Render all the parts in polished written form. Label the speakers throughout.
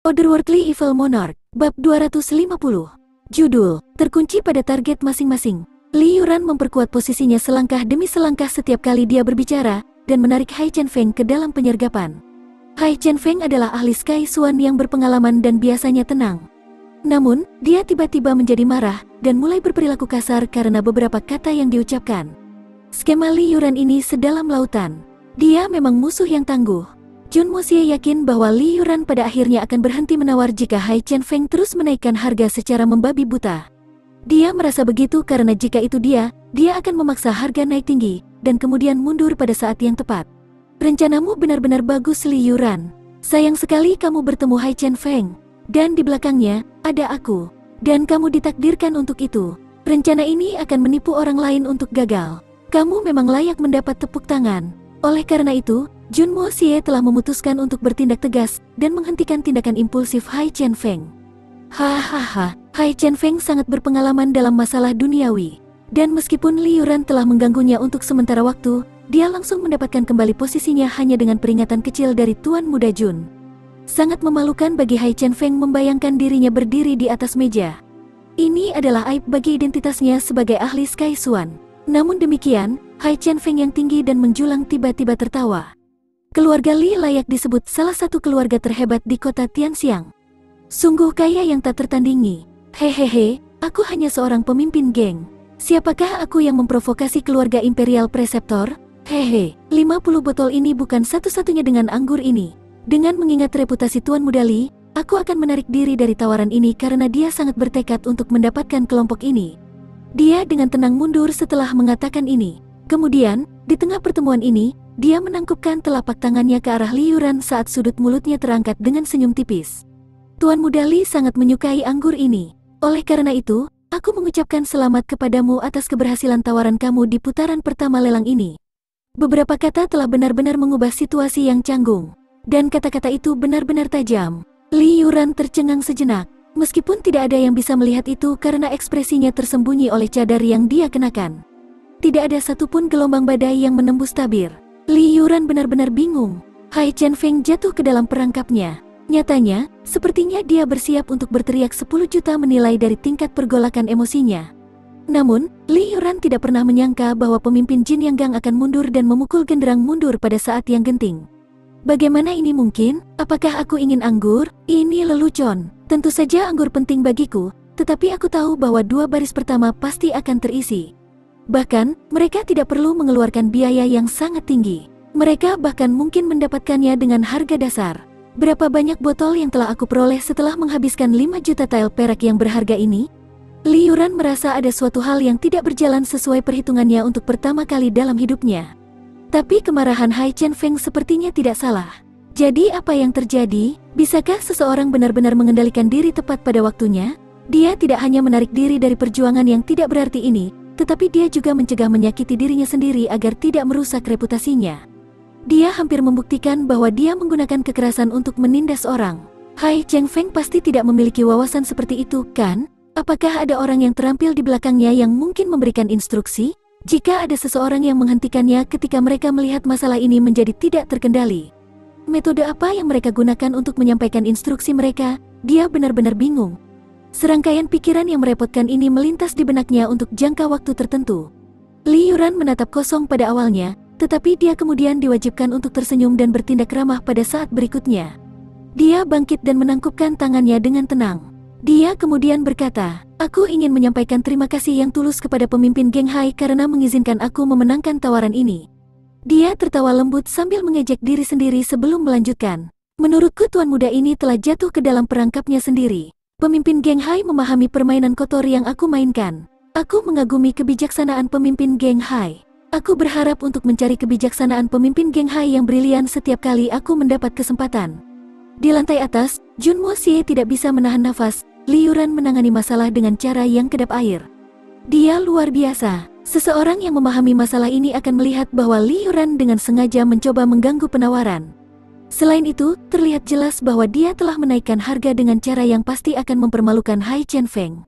Speaker 1: Otherworldly Evil Monarch, Bab 250. Judul, terkunci pada target masing-masing. Li Yuran memperkuat posisinya selangkah demi selangkah setiap kali dia berbicara, dan menarik Hai Chen Feng ke dalam penyergapan. Hai Chen Feng adalah ahli Sky Swan yang berpengalaman dan biasanya tenang. Namun, dia tiba-tiba menjadi marah, dan mulai berperilaku kasar karena beberapa kata yang diucapkan. Skema Li Yuran ini sedalam lautan. Dia memang musuh yang tangguh. Jun Moxie yakin bahwa Li Yuran pada akhirnya akan berhenti menawar jika Hai Chen Feng terus menaikkan harga secara membabi buta. Dia merasa begitu karena jika itu dia akan memaksa harga naik tinggi, dan kemudian mundur pada saat yang tepat. Rencanamu benar-benar bagus Li Yuran. Sayang sekali kamu bertemu Hai Chen Feng. Dan di belakangnya, ada aku. Dan kamu ditakdirkan untuk itu. Rencana ini akan menipu orang lain untuk gagal. Kamu memang layak mendapat tepuk tangan. Oleh karena itu, Jun Moxie telah memutuskan untuk bertindak tegas dan menghentikan tindakan impulsif Hai Chen Feng. Hahaha, Hai Chen Feng sangat berpengalaman dalam masalah duniawi. Dan meskipun Li Yuran telah mengganggunya untuk sementara waktu, dia langsung mendapatkan kembali posisinya hanya dengan peringatan kecil dari Tuan Muda Jun. Sangat memalukan bagi Hai Chen Feng membayangkan dirinya berdiri di atas meja. Ini adalah aib bagi identitasnya sebagai ahli Sky Swan. Namun demikian, Hai Chen Feng yang tinggi dan menjulang tiba-tiba tertawa. Keluarga Li layak disebut salah satu keluarga terhebat di kota Tianxiang. Sungguh kaya yang tak tertandingi. Hehehe, aku hanya seorang pemimpin geng. Siapakah aku yang memprovokasi keluarga Imperial Preceptor? Hehe, 50 botol ini bukan satu-satunya dengan anggur ini. Dengan mengingat reputasi Tuan Muda Li, aku akan menarik diri dari tawaran ini karena dia sangat bertekad untuk mendapatkan kelompok ini. Dia dengan tenang mundur setelah mengatakan ini. Kemudian, di tengah pertemuan ini, dia menangkupkan telapak tangannya ke arah Li Yuran saat sudut mulutnya terangkat dengan senyum tipis. Tuan Muda Li sangat menyukai anggur ini. Oleh karena itu, aku mengucapkan selamat kepadamu atas keberhasilan tawaran kamu di putaran pertama lelang ini. Beberapa kata telah benar-benar mengubah situasi yang canggung. Dan kata-kata itu benar-benar tajam. Li Yuran tercengang sejenak. Meskipun tidak ada yang bisa melihat itu karena ekspresinya tersembunyi oleh cadar yang dia kenakan. Tidak ada satupun gelombang badai yang menembus tabir. Li Yuran benar-benar bingung. Hai Chen Feng jatuh ke dalam perangkapnya. Nyatanya, sepertinya dia bersiap untuk berteriak 10 juta menilai dari tingkat pergolakan emosinya. Namun, Li Yuran tidak pernah menyangka bahwa pemimpin Jin Yang Gang akan mundur dan memukul genderang mundur pada saat yang genting. Bagaimana ini mungkin? Apakah aku ingin anggur? Ini lelucon. Tentu saja anggur penting bagiku, tetapi aku tahu bahwa 2 baris pertama pasti akan terisi. Bahkan, mereka tidak perlu mengeluarkan biaya yang sangat tinggi. Mereka bahkan mungkin mendapatkannya dengan harga dasar. Berapa banyak botol yang telah aku peroleh setelah menghabiskan 5 juta tael perak yang berharga ini? Li Yuran merasa ada suatu hal yang tidak berjalan sesuai perhitungannya untuk pertama kali dalam hidupnya. Tapi kemarahan Hai Chen Feng sepertinya tidak salah. Jadi apa yang terjadi? Bisakah seseorang benar-benar mengendalikan diri tepat pada waktunya? Dia tidak hanya menarik diri dari perjuangan yang tidak berarti ini, tetapi dia juga mencegah menyakiti dirinya sendiri agar tidak merusak reputasinya. Dia hampir membuktikan bahwa dia menggunakan kekerasan untuk menindas orang. Hai Chen Feng pasti tidak memiliki wawasan seperti itu, kan? Apakah ada orang yang terampil di belakangnya yang mungkin memberikan instruksi? Jika ada seseorang yang menghentikannya ketika mereka melihat masalah ini menjadi tidak terkendali. Metode apa yang mereka gunakan untuk menyampaikan instruksi mereka? Dia benar-benar bingung. Serangkaian pikiran yang merepotkan ini melintas di benaknya untuk jangka waktu tertentu. Li Yuran menatap kosong pada awalnya, tetapi dia kemudian diwajibkan untuk tersenyum dan bertindak ramah pada saat berikutnya. Dia bangkit dan menangkupkan tangannya dengan tenang. Dia kemudian berkata, aku ingin menyampaikan terima kasih yang tulus kepada pemimpin geng Hai karena mengizinkan aku memenangkan tawaran ini. Dia tertawa lembut sambil mengejek diri sendiri sebelum melanjutkan. Menurutku Tuan Muda ini telah jatuh ke dalam perangkapnya sendiri. Pemimpin geng Hai memahami permainan kotor yang aku mainkan. Aku mengagumi kebijaksanaan pemimpin geng Hai. Aku berharap untuk mencari kebijaksanaan pemimpin geng Hai yang brilian setiap kali aku mendapat kesempatan. Di lantai atas, Jun Moxie tidak bisa menahan nafas. Li Yuran menangani masalah dengan cara yang kedap air. Dia luar biasa. Seseorang yang memahami masalah ini akan melihat bahwa Li Yuran dengan sengaja mencoba mengganggu penawaran. Selain itu, terlihat jelas bahwa dia telah menaikkan harga dengan cara yang pasti akan mempermalukan Hai Chen Feng.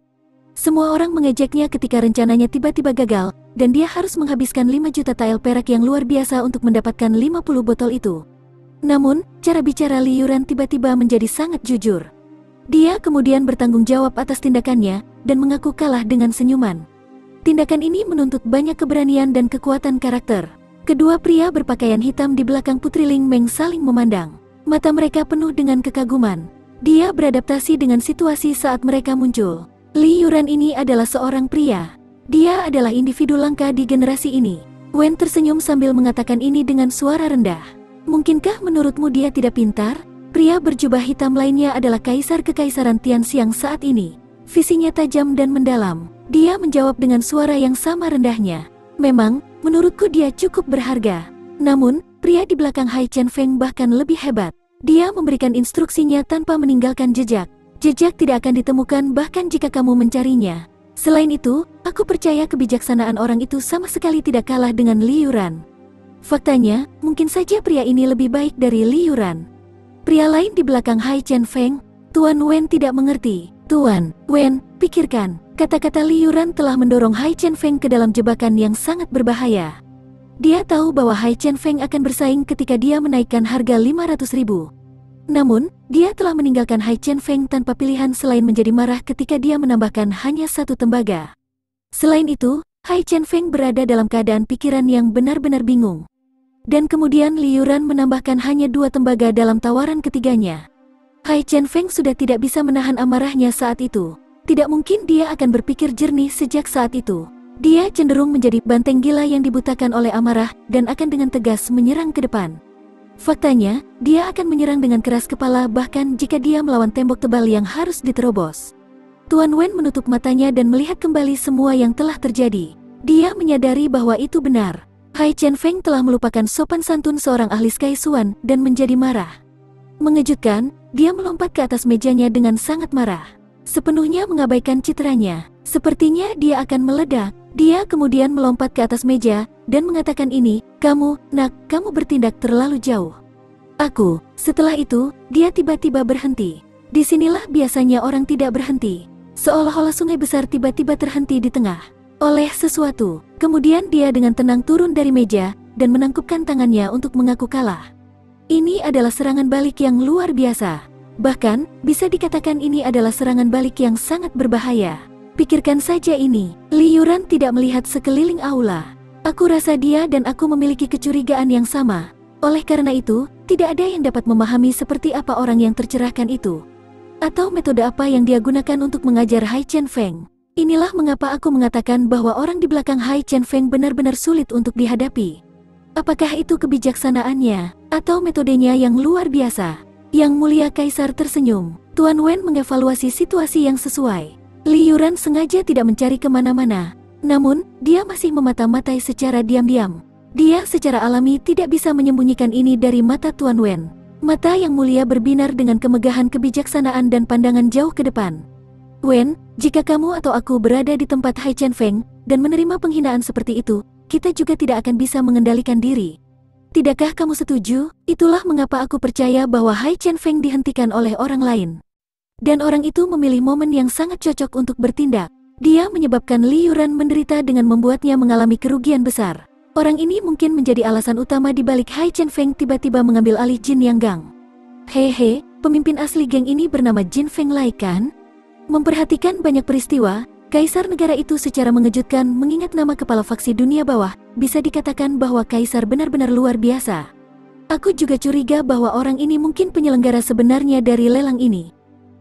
Speaker 1: Semua orang mengejeknya ketika rencananya tiba-tiba gagal, dan dia harus menghabiskan 5 juta tael perak yang luar biasa untuk mendapatkan 50 botol itu. Namun, cara bicara Li Yuran tiba-tiba menjadi sangat jujur. Dia kemudian bertanggung jawab atas tindakannya dan mengaku kalah dengan senyuman. Tindakan ini menuntut banyak keberanian dan kekuatan karakter. Kedua pria berpakaian hitam di belakang Putri Ling Meng saling memandang. Mata mereka penuh dengan kekaguman. Dia beradaptasi dengan situasi saat mereka muncul. Li Yuran ini adalah seorang pria. Dia adalah individu langka di generasi ini. Wen tersenyum sambil mengatakan ini dengan suara rendah. Mungkinkah menurutmu dia tidak pintar? Pria berjubah hitam lainnya adalah Kaisar Kekaisaran Tianxiang saat ini. Visinya tajam dan mendalam. Dia menjawab dengan suara yang sama rendahnya. Memang, menurutku dia cukup berharga. Namun, pria di belakang Hai Chen Feng bahkan lebih hebat. Dia memberikan instruksinya tanpa meninggalkan jejak. Jejak tidak akan ditemukan bahkan jika kamu mencarinya. Selain itu, aku percaya kebijaksanaan orang itu sama sekali tidak kalah dengan Li Yuran. Faktanya, mungkin saja pria ini lebih baik dari Li Yuran. Pria lain di belakang Hai Chen Feng, Tuan Wen tidak mengerti. Tuan Wen, pikirkan, kata-kata Li Yuran telah mendorong Hai Chen Feng ke dalam jebakan yang sangat berbahaya. Dia tahu bahwa Hai Chen Feng akan bersaing ketika dia menaikkan harga 500.000. Namun, dia telah meninggalkan Hai Chen Feng tanpa pilihan selain menjadi marah ketika dia menambahkan hanya 1 tembaga. Selain itu, Hai Chen Feng berada dalam keadaan pikiran yang benar-benar bingung. Dan kemudian Li Yuran menambahkan hanya 2 tembaga dalam tawaran ketiganya. Hai Chen Feng sudah tidak bisa menahan amarahnya saat itu. Tidak mungkin dia akan berpikir jernih sejak saat itu. Dia cenderung menjadi banteng gila yang dibutakan oleh amarah dan akan dengan tegas menyerang ke depan. Faktanya, dia akan menyerang dengan keras kepala bahkan jika dia melawan tembok tebal yang harus diterobos. Tuan Wen menutup matanya dan melihat kembali semua yang telah terjadi. Dia menyadari bahwa itu benar. Hai Chen Feng telah melupakan sopan santun seorang ahli Sky Suan dan menjadi marah. Mengejutkan, dia melompat ke atas mejanya dengan sangat marah. Sepenuhnya mengabaikan citranya. Sepertinya dia akan meledak. Dia kemudian melompat ke atas meja dan mengatakan ini, kamu, nak, kamu bertindak terlalu jauh. Aku. Setelah itu, dia tiba-tiba berhenti. Disinilah biasanya orang tidak berhenti. Seolah-olah sungai besar tiba-tiba terhenti di tengah oleh sesuatu. Kemudian dia dengan tenang turun dari meja dan menangkupkan tangannya untuk mengaku kalah. Ini adalah serangan balik yang luar biasa. Bahkan, bisa dikatakan ini adalah serangan balik yang sangat berbahaya. Pikirkan saja ini, Li Yuran tidak melihat sekeliling aula. Aku rasa dia dan aku memiliki kecurigaan yang sama. Oleh karena itu, tidak ada yang dapat memahami seperti apa orang yang tercerahkan itu. Atau metode apa yang dia gunakan untuk mengajar Hai Chen Feng. Inilah mengapa aku mengatakan bahwa orang di belakang Hai Chen Feng benar-benar sulit untuk dihadapi. Apakah itu kebijaksanaannya, atau metodenya yang luar biasa? Yang Mulia Kaisar tersenyum. Tuan Wen mengevaluasi situasi yang sesuai. Li Yuran sengaja tidak mencari kemana-mana. Namun, dia masih memata-matai secara diam-diam. Dia secara alami tidak bisa menyembunyikan ini dari mata Tuan Wen. Mata yang mulia berbinar dengan kemegahan kebijaksanaan dan pandangan jauh ke depan. Wen, jika kamu atau aku berada di tempat Hai Chen Feng dan menerima penghinaan seperti itu, kita juga tidak akan bisa mengendalikan diri. Tidakkah kamu setuju? Itulah mengapa aku percaya bahwa Hai Chen Feng dihentikan oleh orang lain. Dan orang itu memilih momen yang sangat cocok untuk bertindak. Dia menyebabkan Li Yuran menderita dengan membuatnya mengalami kerugian besar. Orang ini mungkin menjadi alasan utama di balik Hai Chen Feng tiba-tiba mengambil alih Jin Yang Gang. Hehe, pemimpin asli geng ini bernama Jin Feng Lai kan? Memperhatikan banyak peristiwa, Kaisar negara itu secara mengejutkan mengingat nama kepala faksi dunia bawah, bisa dikatakan bahwa Kaisar benar-benar luar biasa. Aku juga curiga bahwa orang ini mungkin penyelenggara sebenarnya dari lelang ini.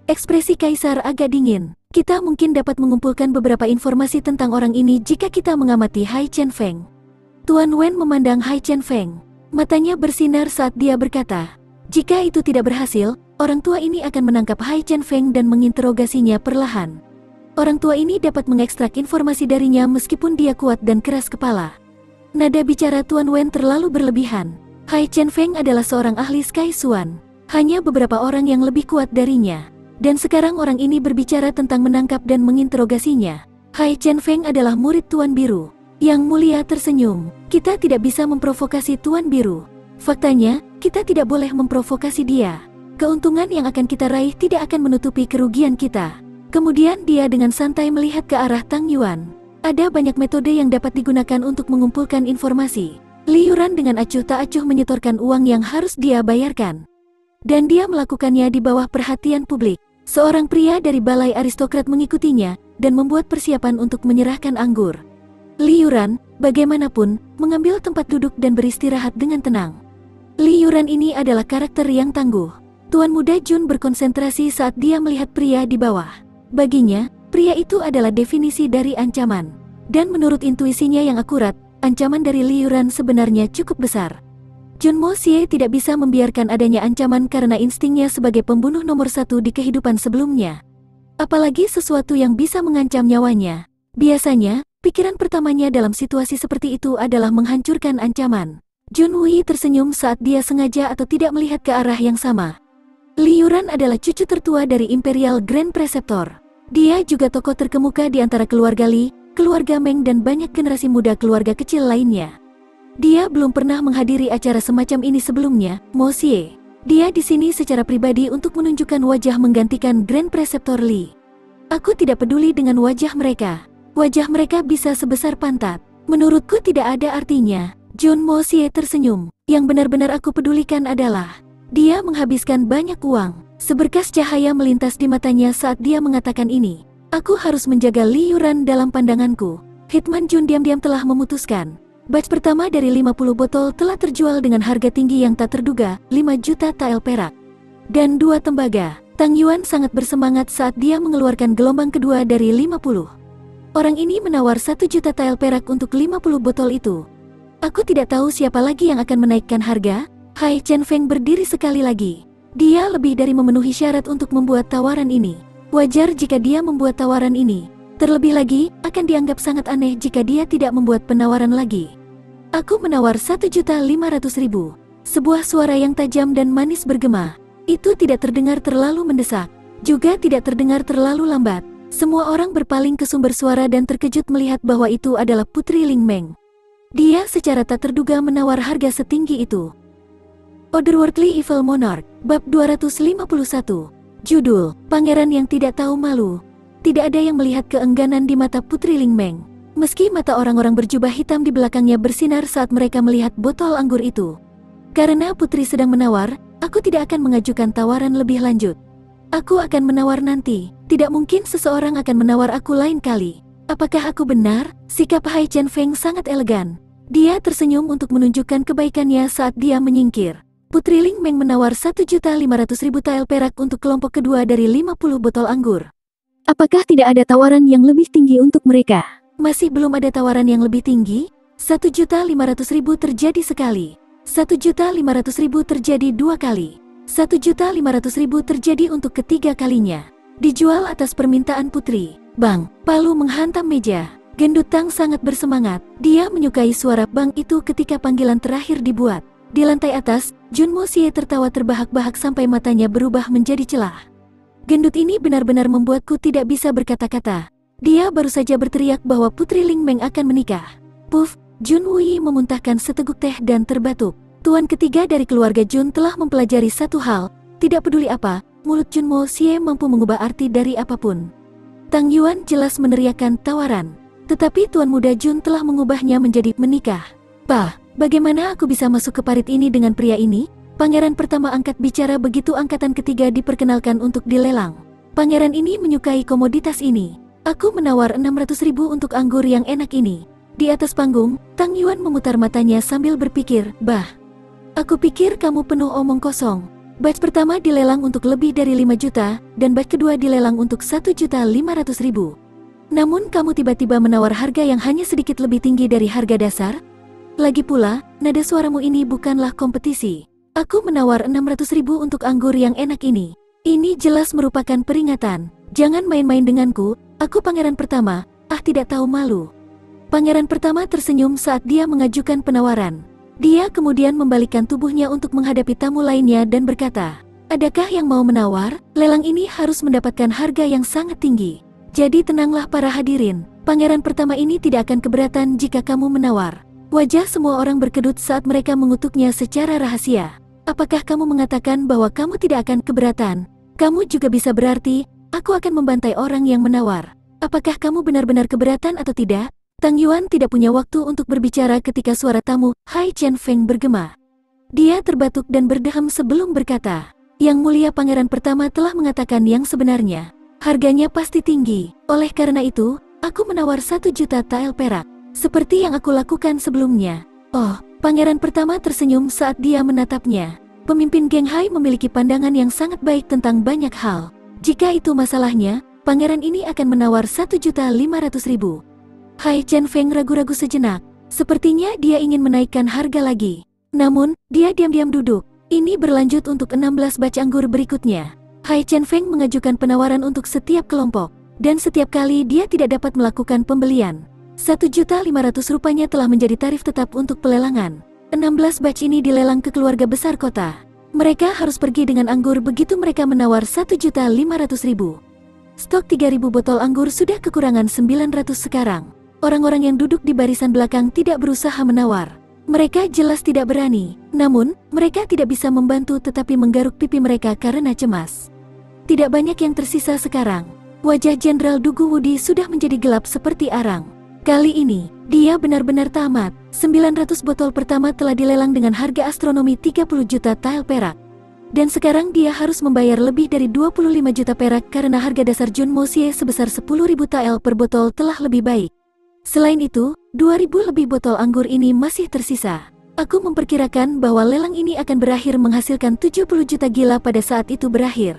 Speaker 1: Ekspresi Kaisar agak dingin. Kita mungkin dapat mengumpulkan beberapa informasi tentang orang ini jika kita mengamati Hai Chen Feng. Tuan Wen memandang Hai Chen Feng. Matanya bersinar saat dia berkata, jika itu tidak berhasil, orang tua ini akan menangkap Hai Chen Feng dan menginterogasinya perlahan. Orang tua ini dapat mengekstrak informasi darinya meskipun dia kuat dan keras kepala. Nada bicara Tuan Wen terlalu berlebihan. Hai Chen Feng adalah seorang ahli Sky Suan. Hanya beberapa orang yang lebih kuat darinya. Dan sekarang orang ini berbicara tentang menangkap dan menginterogasinya. Hai Chen Feng adalah murid Tuan Biru. Yang Mulia tersenyum. Kita tidak bisa memprovokasi Tuan Biru. Faktanya, kita tidak boleh memprovokasi dia. Keuntungan yang akan kita raih tidak akan menutupi kerugian kita. Kemudian dia dengan santai melihat ke arah Tang Yuan. Ada banyak metode yang dapat digunakan untuk mengumpulkan informasi. Li Yuran dengan acuh tak acuh menyetorkan uang yang harus dia bayarkan. Dan dia melakukannya di bawah perhatian publik. Seorang pria dari balai aristokrat mengikutinya dan membuat persiapan untuk menyerahkan anggur. Li Yuran, bagaimanapun, mengambil tempat duduk dan beristirahat dengan tenang. Li Yuran ini adalah karakter yang tangguh. Tuan Muda Jun berkonsentrasi saat dia melihat pria di bawah. Baginya, pria itu adalah definisi dari ancaman. Dan menurut intuisinya yang akurat, ancaman dari Li Yuran sebenarnya cukup besar. Jun Mo Xie tidak bisa membiarkan adanya ancaman karena instingnya sebagai pembunuh nomor satu di kehidupan sebelumnya. Apalagi sesuatu yang bisa mengancam nyawanya. Biasanya, pikiran pertamanya dalam situasi seperti itu adalah menghancurkan ancaman. Jun Wei tersenyum saat dia sengaja atau tidak melihat ke arah yang sama. Li Yuran adalah cucu tertua dari Imperial Grand Preceptor. Dia juga tokoh terkemuka di antara keluarga Li, keluarga Meng dan banyak generasi muda keluarga kecil lainnya. Dia belum pernah menghadiri acara semacam ini sebelumnya, Mo Xie. Dia di sini secara pribadi untuk menunjukkan wajah menggantikan Grand Preceptor Li. Aku tidak peduli dengan wajah mereka. Wajah mereka bisa sebesar pantat. Menurutku tidak ada artinya. Jun Mo Xie tersenyum. Yang benar-benar aku pedulikan adalah dia menghabiskan banyak uang. Seberkas cahaya melintas di matanya saat dia mengatakan ini. Aku harus menjaga Li Yuran dalam pandanganku. Hitman Jun diam-diam telah memutuskan. Batch pertama dari 50 botol telah terjual dengan harga tinggi yang tak terduga, 5 juta tael perak. Dan 2 tembaga. Tang Yuan sangat bersemangat saat dia mengeluarkan gelombang kedua dari 50. Orang ini menawar 1 juta tael perak untuk 50 botol itu. Aku tidak tahu siapa lagi yang akan menaikkan harga. Hai Chen Feng berdiri sekali lagi. Dia lebih dari memenuhi syarat untuk membuat tawaran ini. Wajar jika dia membuat tawaran ini. Terlebih lagi, akan dianggap sangat aneh jika dia tidak membuat penawaran lagi. Aku menawar 1.500.000. Sebuah suara yang tajam dan manis bergema. Itu tidak terdengar terlalu mendesak. Juga tidak terdengar terlalu lambat. Semua orang berpaling ke sumber suara dan terkejut melihat bahwa itu adalah Putri Ling Meng. Dia secara tak terduga menawar harga setinggi itu. Otherworldly Evil Monarch, Bab 251. Judul, Pangeran yang Tidak Tahu Malu. Tidak ada yang melihat keengganan di mata Putri Ling Meng. Meski mata orang-orang berjubah hitam di belakangnya bersinar saat mereka melihat botol anggur itu. Karena Putri sedang menawar, aku tidak akan mengajukan tawaran lebih lanjut. Aku akan menawar nanti. Tidak mungkin seseorang akan menawar aku lain kali. Apakah aku benar? Sikap Hai Chen Feng sangat elegan. Dia tersenyum untuk menunjukkan kebaikannya saat dia menyingkir. Putri Ling Meng menawar 1.500.000 tael perak untuk kelompok kedua dari 50 botol anggur. Apakah tidak ada tawaran yang lebih tinggi untuk mereka? Masih belum ada tawaran yang lebih tinggi? 1.500.000 terjadi sekali. 1.500.000 terjadi 2 kali. 1.500.000 terjadi untuk ketiga kalinya. Dijual atas permintaan Putri. Bang, palu menghantam meja. Gendut Tang sangat bersemangat. Dia menyukai suara bang itu ketika panggilan terakhir dibuat. Di lantai atas, Jun Mo Xie tertawa terbahak-bahak sampai matanya berubah menjadi celah. Gendut ini benar-benar membuatku tidak bisa berkata-kata. Dia baru saja berteriak bahwa Putri Ling Meng akan menikah. Puff, Jun Wei memuntahkan seteguk teh dan terbatuk. Tuan ketiga dari keluarga Jun telah mempelajari satu hal. Tidak peduli apa, mulut Jun Mo Xie mampu mengubah arti dari apapun. Tang Yuan jelas meneriakkan tawaran. Tetapi Tuan Muda Jun telah mengubahnya menjadi menikah. Pak, bagaimana aku bisa masuk ke parit ini dengan pria ini? Pangeran pertama angkat bicara begitu angkatan ketiga diperkenalkan untuk dilelang. Pangeran ini menyukai komoditas ini. Aku menawar 600.000 untuk anggur yang enak ini. Di atas panggung, Tang Yuan memutar matanya sambil berpikir, bah, aku pikir kamu penuh omong kosong. Batch pertama dilelang untuk lebih dari 5 juta, dan batch kedua dilelang untuk 1.500.000. Namun kamu tiba-tiba menawar harga yang hanya sedikit lebih tinggi dari harga dasar? Lagi pula, nada suaramu ini bukanlah kompetisi. Aku menawar 600.000 untuk anggur yang enak ini. Ini jelas merupakan peringatan. Jangan main-main denganku, aku pangeran pertama, tidak tahu malu. Pangeran pertama tersenyum saat dia mengajukan penawaran. Dia kemudian membalikkan tubuhnya untuk menghadapi tamu lainnya dan berkata, adakah yang mau menawar? Lelang ini harus mendapatkan harga yang sangat tinggi. Jadi tenanglah para hadirin, pangeran pertama ini tidak akan keberatan jika kamu menawar. Wajah semua orang berkedut saat mereka mengutuknya secara rahasia. Apakah kamu mengatakan bahwa kamu tidak akan keberatan? Kamu juga bisa berarti, aku akan membantai orang yang menawar. Apakah kamu benar-benar keberatan atau tidak? Tang Yuan tidak punya waktu untuk berbicara ketika suara tamu Hai Chen Feng bergema. Dia terbatuk dan berdehem sebelum berkata, "Yang mulia pangeran pertama telah mengatakan yang sebenarnya. Harganya pasti tinggi, oleh karena itu, aku menawar 1 juta tael perak. Seperti yang aku lakukan sebelumnya." Oh, pangeran pertama tersenyum saat dia menatapnya. Pemimpin geng Hai memiliki pandangan yang sangat baik tentang banyak hal. Jika itu masalahnya, pangeran ini akan menawar 1.500.000. Hai Chen Feng ragu-ragu sejenak. Sepertinya dia ingin menaikkan harga lagi. Namun, dia diam-diam duduk. Ini berlanjut untuk 16 batch anggur berikutnya. Hai Chen Feng mengajukan penawaran untuk setiap kelompok. Dan setiap kali dia tidak dapat melakukan pembelian. 1.500.000 rupiahnya telah menjadi tarif tetap untuk pelelangan. 16 batch ini dilelang ke keluarga besar kota. Mereka harus pergi dengan anggur begitu mereka menawar 1.500.000. Stok 3.000 botol anggur sudah kekurangan 900 sekarang. Orang-orang yang duduk di barisan belakang tidak berusaha menawar. Mereka jelas tidak berani, namun mereka tidak bisa membantu tetapi menggaruk pipi mereka karena cemas. Tidak banyak yang tersisa sekarang. Wajah Jenderal Dugu Wudi sudah menjadi gelap seperti arang. Kali ini, dia benar-benar tamat. 900 botol pertama telah dilelang dengan harga astronomi 30 juta tael perak. Dan sekarang dia harus membayar lebih dari 25 juta perak karena harga dasar Jun Mosie sebesar 10.000 tael per botol telah lebih baik. Selain itu, 2.000 lebih botol anggur ini masih tersisa. Aku memperkirakan bahwa lelang ini akan berakhir menghasilkan 70 juta gila pada saat itu berakhir.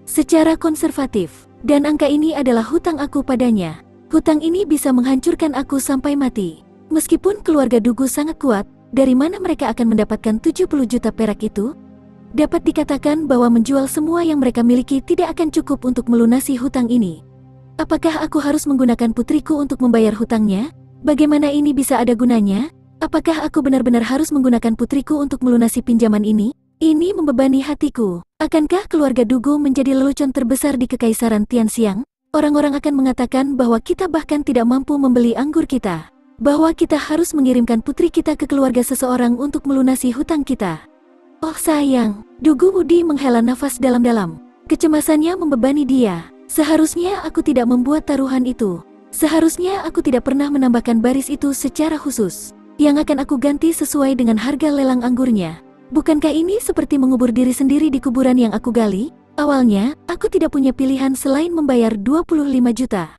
Speaker 1: Secara konservatif, dan angka ini adalah hutang aku padanya. Hutang ini bisa menghancurkan aku sampai mati. Meskipun keluarga Dugu sangat kuat, dari mana mereka akan mendapatkan 70 juta perak itu? Dapat dikatakan bahwa menjual semua yang mereka miliki tidak akan cukup untuk melunasi hutang ini. Apakah aku harus menggunakan putriku untuk membayar hutangnya? Bagaimana ini bisa ada gunanya? Apakah aku benar-benar harus menggunakan putriku untuk melunasi pinjaman ini? Ini membebani hatiku. Akankah keluarga Dugu menjadi lelucon terbesar di Kekaisaran Tianxiang? Orang-orang akan mengatakan bahwa kita bahkan tidak mampu membeli anggur kita. Bahwa kita harus mengirimkan putri kita ke keluarga seseorang untuk melunasi hutang kita. Oh sayang, Dugu Wudi menghela nafas dalam-dalam. Kecemasannya membebani dia. Seharusnya aku tidak membuat taruhan itu. Seharusnya aku tidak pernah menambahkan baris itu secara khusus. Yang akan aku ganti sesuai dengan harga lelang anggurnya. Bukankah ini seperti mengubur diri sendiri di kuburan yang aku gali? Awalnya, aku tidak punya pilihan selain membayar 25 juta.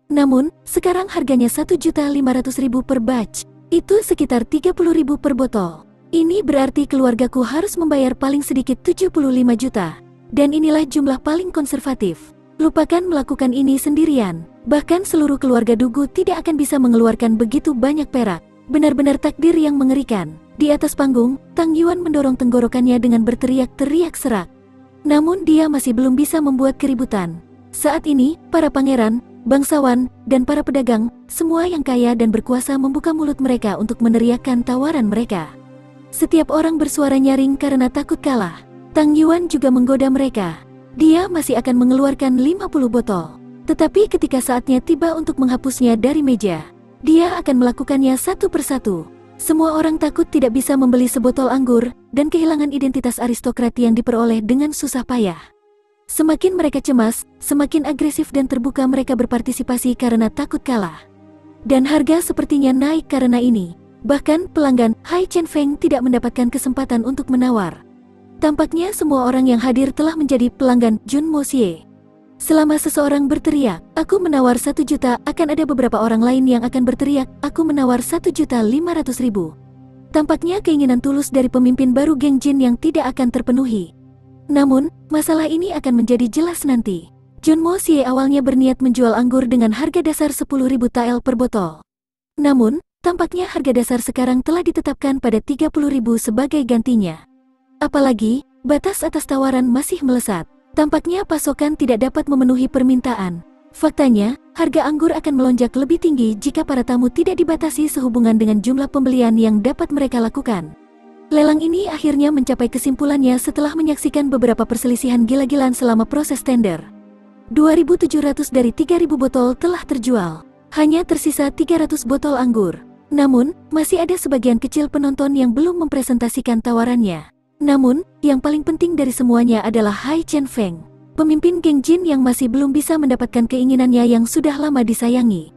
Speaker 1: Namun, sekarang harganya 1.500.000 per batch. Itu sekitar 30.000 per botol. Ini berarti keluargaku harus membayar paling sedikit 75 juta. Dan inilah jumlah paling konservatif. Lupakan melakukan ini sendirian. Bahkan seluruh keluarga Dugu tidak akan bisa mengeluarkan begitu banyak perak. Benar-benar takdir yang mengerikan. Di atas panggung, Tang Yuan mendorong tenggorokannya dengan berteriak-teriak serak. Namun dia masih belum bisa membuat keributan. Saat ini, para pangeran, bangsawan, dan para pedagang, semua yang kaya dan berkuasa membuka mulut mereka untuk meneriakkan tawaran mereka. Setiap orang bersuara nyaring karena takut kalah. Tang Yuan juga menggoda mereka. Dia masih akan mengeluarkan 50 botol. Tetapi ketika saatnya tiba untuk menghapusnya dari meja, dia akan melakukannya satu persatu. Semua orang takut tidak bisa membeli sebotol anggur, dan kehilangan identitas aristokrat yang diperoleh dengan susah payah. Semakin mereka cemas, semakin agresif dan terbuka mereka berpartisipasi karena takut kalah. Dan harga sepertinya naik karena ini. Bahkan pelanggan Hai Chen Feng tidak mendapatkan kesempatan untuk menawar. Tampaknya semua orang yang hadir telah menjadi pelanggan Jun Mosie. Selama seseorang berteriak, "Aku menawar 1 juta," akan ada beberapa orang lain yang akan berteriak, "Aku menawar 1.500.000." Tampaknya keinginan tulus dari pemimpin baru geng Jin yang tidak akan terpenuhi. Namun, masalah ini akan menjadi jelas nanti. Jun Mosie awalnya berniat menjual anggur dengan harga dasar 10.000 tael per botol. Namun, tampaknya harga dasar sekarang telah ditetapkan pada 30.000 sebagai gantinya. Apalagi, batas atas tawaran masih melesat. Tampaknya pasokan tidak dapat memenuhi permintaan. Faktanya, harga anggur akan melonjak lebih tinggi jika para tamu tidak dibatasi sehubungan dengan jumlah pembelian yang dapat mereka lakukan. Lelang ini akhirnya mencapai kesimpulannya setelah menyaksikan beberapa perselisihan gila-gilaan selama proses tender. 2.700 dari 3.000 botol telah terjual. Hanya tersisa 300 botol anggur. Namun, masih ada sebagian kecil penonton yang belum mempresentasikan tawarannya. Namun, yang paling penting dari semuanya adalah Hai Chen Feng, pemimpin geng Jin yang masih belum bisa mendapatkan keinginannya yang sudah lama disayangi.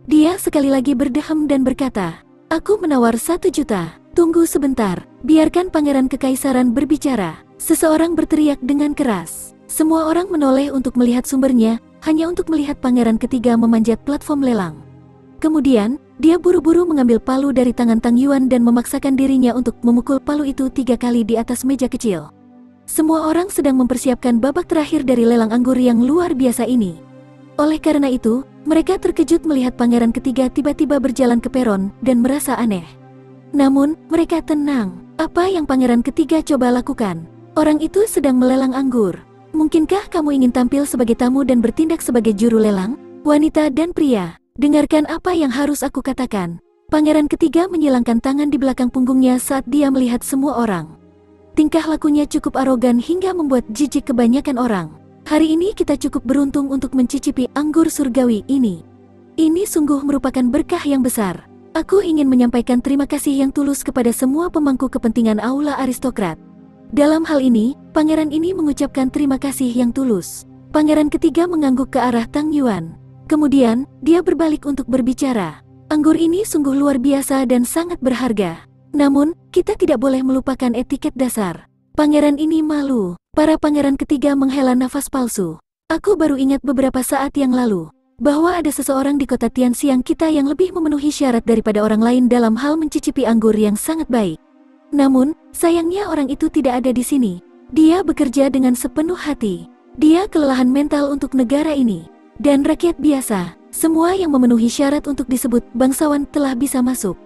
Speaker 1: Dia sekali lagi berdeham dan berkata, "Aku menawar 1 juta. Tunggu sebentar, biarkan Pangeran Kekaisaran berbicara." Seseorang berteriak dengan keras. Semua orang menoleh untuk melihat sumbernya, hanya untuk melihat Pangeran ketiga memanjat platform lelang. Kemudian, dia buru-buru mengambil palu dari tangan Tang Yuan dan memaksakan dirinya untuk memukul palu itu 3 kali di atas meja kecil. Semua orang sedang mempersiapkan babak terakhir dari lelang anggur yang luar biasa ini. Oleh karena itu, mereka terkejut melihat Pangeran ketiga tiba-tiba berjalan ke peron dan merasa aneh. Namun, mereka tenang. Apa yang Pangeran ketiga coba lakukan? Orang itu sedang melelang anggur. Mungkinkah kamu ingin tampil sebagai tamu dan bertindak sebagai juru lelang? Wanita dan pria, dengarkan apa yang harus aku katakan. Pangeran ketiga menyilangkan tangan di belakang punggungnya saat dia melihat semua orang. Tingkah lakunya cukup arogan hingga membuat jijik kebanyakan orang. Hari ini kita cukup beruntung untuk mencicipi anggur surgawi ini. Ini sungguh merupakan berkah yang besar. Aku ingin menyampaikan terima kasih yang tulus kepada semua pemangku kepentingan aula aristokrat. Dalam hal ini, pangeran ini mengucapkan terima kasih yang tulus. Pangeran ketiga mengangguk ke arah Tang Yuan. Kemudian, dia berbalik untuk berbicara. Anggur ini sungguh luar biasa dan sangat berharga. Namun, kita tidak boleh melupakan etiket dasar. Pangeran ini malu. Para pangeran ketiga menghela nafas palsu. Aku baru ingat beberapa saat yang lalu bahwa ada seseorang di kota Tianxiang kita yang lebih memenuhi syarat daripada orang lain dalam hal mencicipi anggur yang sangat baik. Namun, sayangnya orang itu tidak ada di sini. Dia bekerja dengan sepenuh hati. Dia kelelahan mental untuk negara ini. Dan rakyat biasa, semua yang memenuhi syarat untuk disebut bangsawan telah bisa masuk.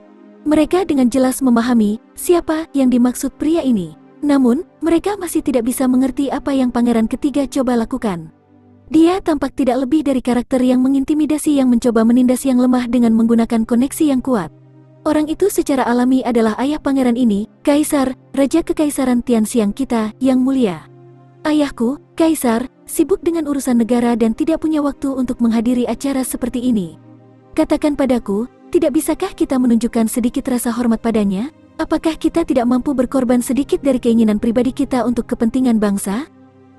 Speaker 1: Mereka dengan jelas memahami siapa yang dimaksud pria ini. Namun, mereka masih tidak bisa mengerti apa yang pangeran ketiga coba lakukan. Dia tampak tidak lebih dari karakter yang mengintimidasi yang mencoba menindas yang lemah dengan menggunakan koneksi yang kuat. Orang itu secara alami adalah ayah pangeran ini, Kaisar, Raja Kekaisaran Tianxiang kita yang mulia. Ayahku, Kaisar, sibuk dengan urusan negara dan tidak punya waktu untuk menghadiri acara seperti ini. Katakan padaku, tidak bisakah kita menunjukkan sedikit rasa hormat padanya? Apakah kita tidak mampu berkorban sedikit dari keinginan pribadi kita untuk kepentingan bangsa?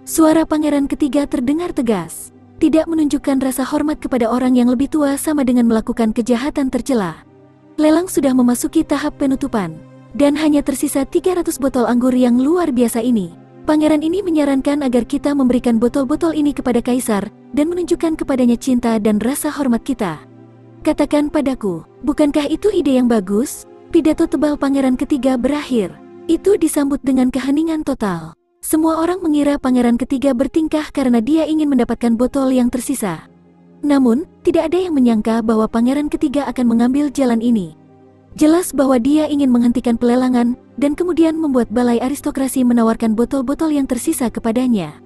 Speaker 1: Suara pangeran ketiga terdengar tegas. Tidak menunjukkan rasa hormat kepada orang yang lebih tua sama dengan melakukan kejahatan tercela. Lelang sudah memasuki tahap penutupan, dan hanya tersisa 300 botol anggur yang luar biasa ini. Pangeran ini menyarankan agar kita memberikan botol-botol ini kepada Kaisar, dan menunjukkan kepadanya cinta dan rasa hormat kita. Katakan padaku, bukankah itu ide yang bagus? Pidato tebal pangeran ketiga berakhir. Itu disambut dengan keheningan total. Semua orang mengira pangeran ketiga bertingkah karena dia ingin mendapatkan botol yang tersisa. Namun, tidak ada yang menyangka bahwa pangeran ketiga akan mengambil jalan ini. Jelas bahwa dia ingin menghentikan pelelangan, dan kemudian membuat balai aristokrasi menawarkan botol-botol yang tersisa kepadanya.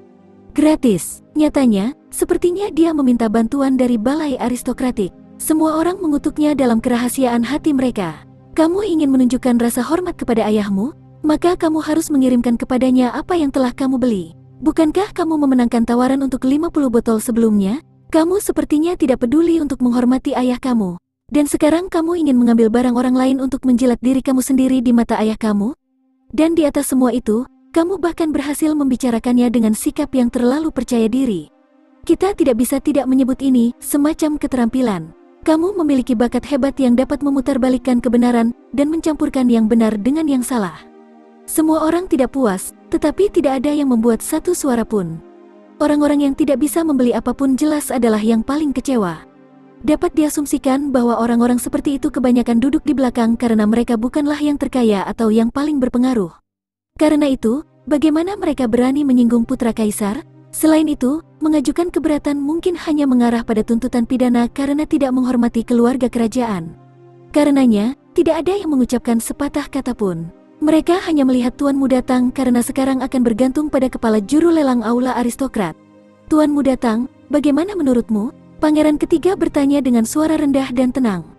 Speaker 1: Gratis. Nyatanya, sepertinya dia meminta bantuan dari balai aristokratik. Semua orang mengutuknya dalam kerahasiaan hati mereka. Kamu ingin menunjukkan rasa hormat kepada ayahmu? Maka kamu harus mengirimkan kepadanya apa yang telah kamu beli. Bukankah kamu memenangkan tawaran untuk 50 botol sebelumnya? Kamu sepertinya tidak peduli untuk menghormati ayah kamu. Dan sekarang kamu ingin mengambil barang orang lain untuk menjilat diri kamu sendiri di mata ayah kamu? Dan di atas semua itu, kamu bahkan berhasil membicarakannya dengan sikap yang terlalu percaya diri. Kita tidak bisa tidak menyebut ini semacam keterampilan. Kamu memiliki bakat hebat yang dapat memutarbalikkan kebenaran dan mencampurkan yang benar dengan yang salah. Semua orang tidak puas, tetapi tidak ada yang membuat satu suara pun. Orang-orang yang tidak bisa membeli apapun jelas adalah yang paling kecewa. Dapat diasumsikan bahwa orang-orang seperti itu kebanyakan duduk di belakang karena mereka bukanlah yang terkaya atau yang paling berpengaruh. Karena itu, bagaimana mereka berani menyinggung putra kaisar? Selain itu, mengajukan keberatan mungkin hanya mengarah pada tuntutan pidana karena tidak menghormati keluarga kerajaan. Karenanya, tidak ada yang mengucapkan sepatah kata pun. Mereka hanya melihat tuanmu datang karena sekarang akan bergantung pada kepala juru lelang aula aristokrat. Tuanmu datang, bagaimana menurutmu? Pangeran ketiga bertanya dengan suara rendah dan tenang.